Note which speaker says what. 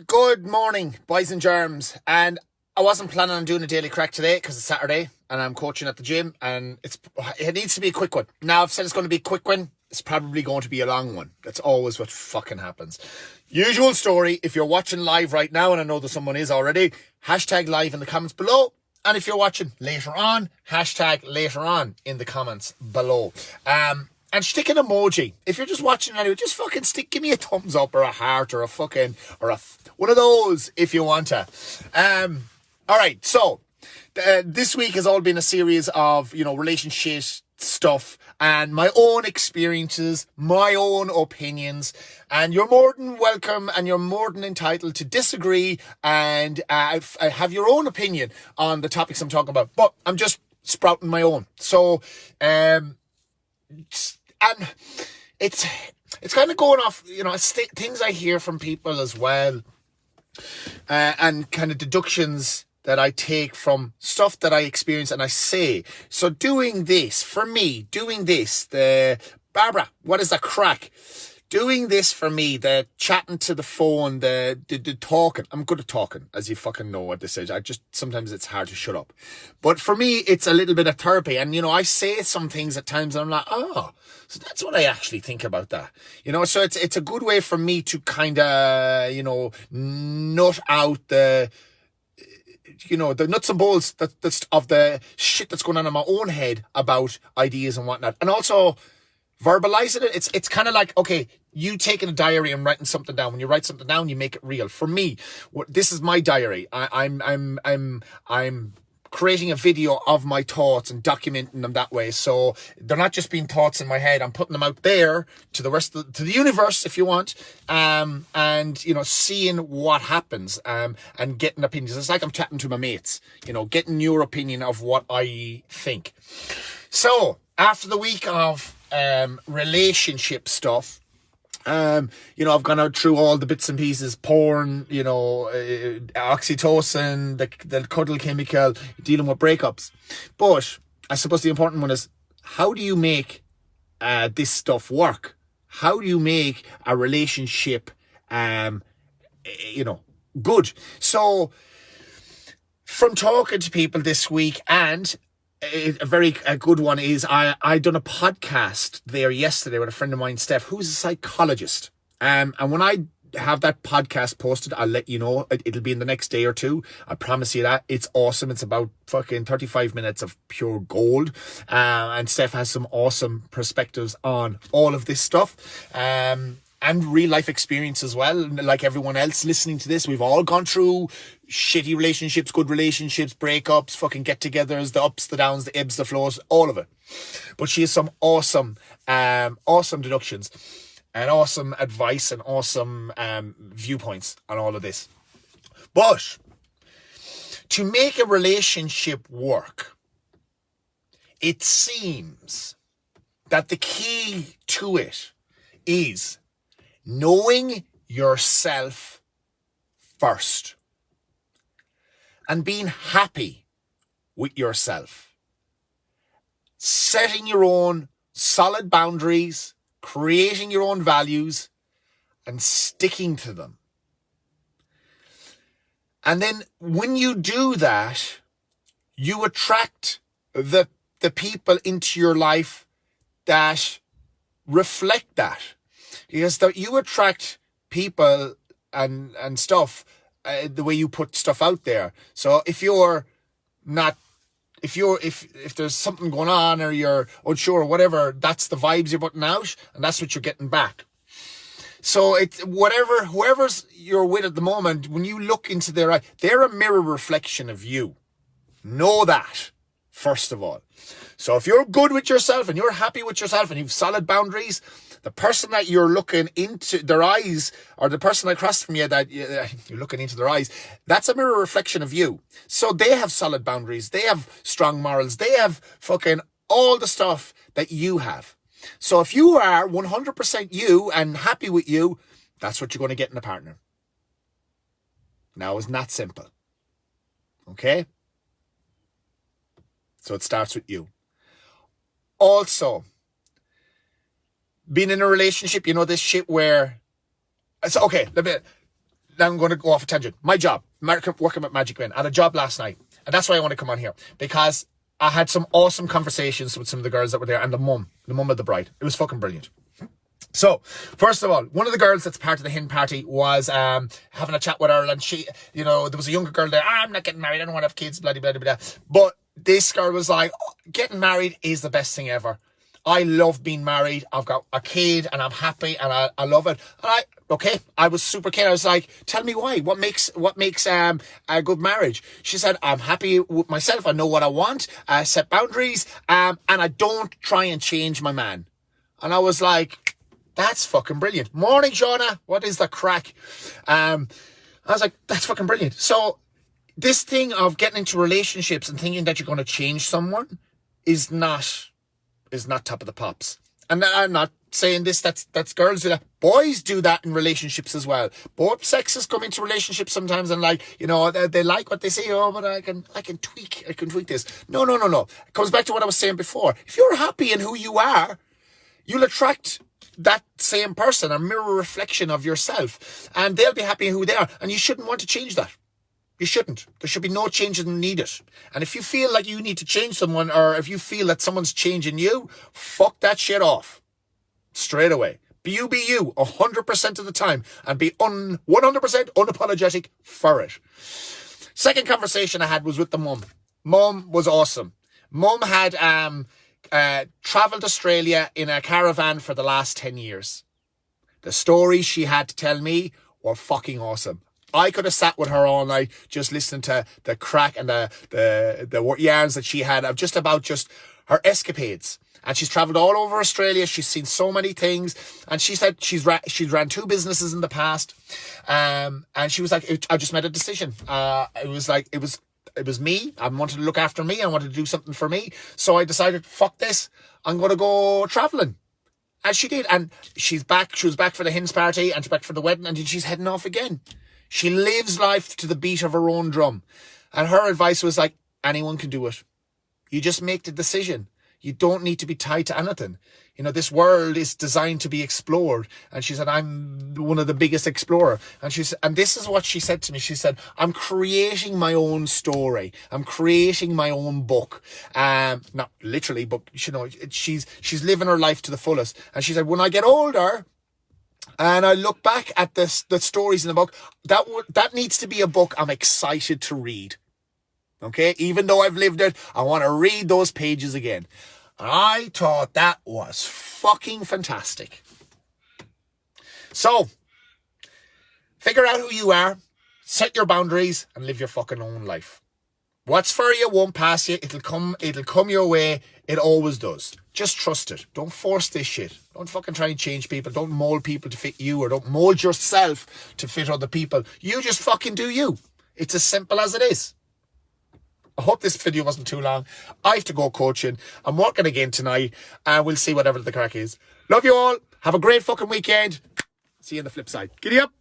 Speaker 1: Good morning, boys and germs. And I wasn't planning on doing a daily crack today because it's Saturday and I'm coaching at the gym and it needs to be a quick one. Now, I've said it's going to be a quick one. It's probably going to be a long one. That's always what fucking happens. Usual story, if you're watching live right now, and I know that someone is already, hashtag live in the comments below. And if you're watching later on, hashtag later on in the comments below. And stick an emoji. If you're just watching anyway, just fucking give me a thumbs up or a heart or one of those if you want to. All right, so this week has all been a series of, relationship stuff and my own experiences, my own opinions, and you're more than welcome and you're more than entitled to disagree and have your own opinion on the topics I'm talking about. But I'm just sprouting my own. So, and it's kind of going off, things I hear from people as well, and kind of deductions that I take from stuff that I experience and I say. So doing this, Barbara, what is the crack? Doing this for me, the chatting to the phone, the talking. I'm good at talking, as you fucking know at this age. Sometimes it's hard to shut up. But for me, it's a little bit of therapy. And, I say some things at times and I'm like, oh, so that's what I actually think about that. So it's a good way for me to kind of, nut out the nuts and bolts that's of the shit that's going on in my own head about ideas and whatnot. And also verbalizing it. It's kind of like, okay, you taking a diary and writing something down. When you write something down, you make it real. For me, this is my diary. I'm creating a video of my thoughts and documenting them that way. So they're not just being thoughts in my head. I'm putting them out there to the rest to the universe, if you want. And seeing what happens, and getting opinions. It's like I'm chatting to my mates, getting your opinion of what I think. So after the week of relationship stuff, I've gone out through all the bits and pieces, porn, oxytocin, the cuddle chemical, dealing with breakups. But I suppose the important one is, how do you make this stuff work? How do you make a relationship, good? So from talking to people this week, and a good one is I done a podcast there yesterday with a friend of mine, Steph, who's a psychologist. And when I have that podcast posted, I'll let you know. It'll be in the next day or two. I promise you that. It's awesome. It's about fucking 35 minutes of pure gold. And Steph has some awesome perspectives on all of this stuff. And real life experience as well. Like everyone else listening to this, we've all gone through shitty relationships, good relationships, breakups, fucking get-togethers, the ups, the downs, the ebbs, the flows, all of it. But she has some awesome deductions and awesome advice and awesome viewpoints on all of this. But to make a relationship work, it seems that the key to it is knowing yourself first and being happy with yourself. Setting your own solid boundaries, creating your own values and sticking to them. And then when you do that, you attract the people into your life that reflect that. Because you attract people and stuff the way you put stuff out there. So if there's something going on or you're unsure or whatever, that's the vibes you're putting out and that's what you're getting back. So it's whoever's you're with at the moment, when you look into their eye, they're a mirror reflection of you. Know that, first of all. So if you're good with yourself and you're happy with yourself and you've solid boundaries, the person that you're looking into their eyes, or the person across from you that you're looking into their eyes, that's a mirror reflection of you. So they have solid boundaries. They have strong morals. They have fucking all the stuff that you have. So if you are 100% you and happy with you, that's what you're going to get in a partner. Now, it's not simple. Okay? So it starts with you. Also, being in a relationship, this shit where... So, okay, I'm going to go off a tangent. My job, working with Magic Men. I had a job last night. And that's why I want to come on here. Because I had some awesome conversations with some of the girls that were there and the mum of the bride. It was fucking brilliant. So, first of all, one of the girls that's part of the hen party was having a chat with her, and she, you know, there was a younger girl there. I'm not getting married. I don't want to have kids, blah, blah, blah, blah. But this girl was like, oh, getting married is the best thing ever. I love being married. I've got a kid and I'm happy and I love it. And I was super keen. I was like, tell me why. What makes a good marriage? She said, I'm happy with myself. I know what I want. I set boundaries. And I don't try and change my man. And I was like, that's fucking brilliant. Morning, Shauna. What is the crack? I was like, that's fucking brilliant. So this thing of getting into relationships and thinking that you're going to change someone is not top of the pops. And I'm not saying this, that's girls do that. Boys do that in relationships as well. Both sexes come into relationships sometimes and like, you know, they like what they say. Oh, but I can tweak this. No. It comes back to what I was saying before. If you're happy in who you are, you'll attract that same person, a mirror reflection of yourself. And they'll be happy in who they are. And you shouldn't want to change that. You shouldn't. There should be no changes needed. And if you feel like you need to change someone, or if you feel that someone's changing you, fuck that shit off. Straight away. You be you 100% of the time and be 100% unapologetic for it. Second conversation I had was with the mum. Mum was awesome. Mum had travelled Australia in a caravan for the last 10 years. The stories she had to tell me were fucking awesome. I could have sat with her all night just listening to the crack and the yarns that she had of just her escapades. And she's travelled all over Australia. She's seen so many things. And she said she's ran 2 businesses in the past. And she was like, I just made a decision. It was me. I wanted to look after me. I wanted to do something for me. So I decided, fuck this. I'm going to go travelling. And she did. And she's back. She was back for the hens party and she's back for the wedding. And then she's heading off again. She lives life to the beat of her own drum. And her advice was like, anyone can do it. You just make the decision. You don't need to be tied to anything. You know, this world is designed to be explored. And she said, I'm one of the biggest explorer. And this is what she said to me. She said, I'm creating my own story. I'm creating my own book. Not literally, but you know, she's living her life to the fullest. And she said, when I get older, and I look back at the stories in the book, that needs to be a book I'm excited to read. Okay? Even though I've lived it, I want to read those pages again. And I thought that was fucking fantastic. So, figure out who you are, set your boundaries, and live your fucking own life. What's for you won't pass you. It'll come your way. It always does. Just trust it. Don't force this shit. Don't fucking try and change people. Don't mold people to fit you, or don't mold yourself to fit other people. You just fucking do you. It's as simple as it is. I hope this video wasn't too long. I have to go coaching. I'm working again tonight, and we'll see whatever the crack is. Love you all. Have a great fucking weekend. See you on the flip side. Giddy up.